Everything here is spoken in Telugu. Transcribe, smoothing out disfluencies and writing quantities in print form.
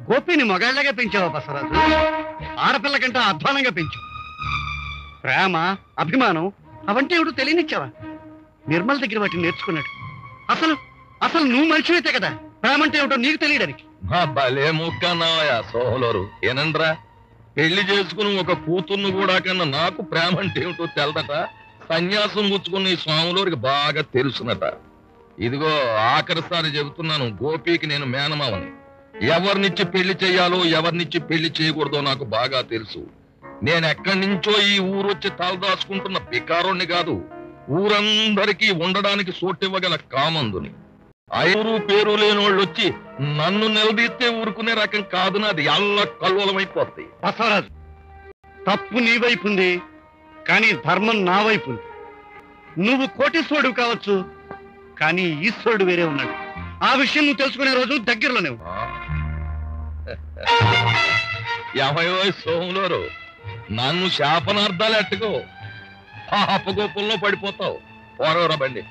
గోపిని మగాళ్ళగా పెంచావా బసవరాజు? ఆడపిల్ల కంటే అధ్వానంగా పెంచు. ప్రేమ, అభిమానం అవంటే ఏమిటో తెలియనిచ్చావా? నిర్మల దగ్గర వాటిని నేర్చుకున్నాడు. అసలు అసలు నువ్వు మనిషివైతే కదా ప్రేమ అంటే ఏమిటో నీకు తెలియడానికి. మా భలే ముక్కన్నావా సోహలోరు. ఏనండ్రా, పెళ్లి చేసుకుని ఒక కూతుర్ను కూడా కన్నా నాకు ప్రేమ అంటే ఏమిటో తెలదట. సన్యాసం పుచ్చుకున్న ఈ స్వాములోరికి బాగా తెలుసునట. ఇదిగో ఆఖరిసారి చెబుతున్నాను, గోపికి నేను మేనమావని. ఎవరినిచ్చి పెళ్లి చెయ్యాలో ఎవరినిచ్చి పెళ్లి చేయకూడదో నాకు బాగా తెలుసు. నేను ఎక్కడి నుంచో ఈ ఊరొచ్చి తలదాచుకుంటున్న పికారోణ్ణి కాదు, ఊరందరికీ ఉండడానికి సోటివ్వగల కామందుని. ఐరు పేరు లేని వాళ్ళు వచ్చి నన్ను నిలదీస్తే ఊరుకునే రకం కాదు నాది. అల్ల కల్లోలమైపోద్ది. బసవరాజు, తప్పు నీ వైపు ఉంది, కానీ ధర్మం నా వైపు ఉంది. నువ్వు కోటీశ్వరుడు కావచ్చు, కానీ ఈశ్వరుడు వేరే ఉన్నాడు. ఆ విషయం నువ్వు తెలుసుకునే రోజు దగ్గరలోనే ఉంది. ఏమయ్యో సోములోరు, నన్ను శాపనార్థాలు ఎట్టుకో, పాపగోపుల్లో పడిపోతావు. పోరవరా బండి.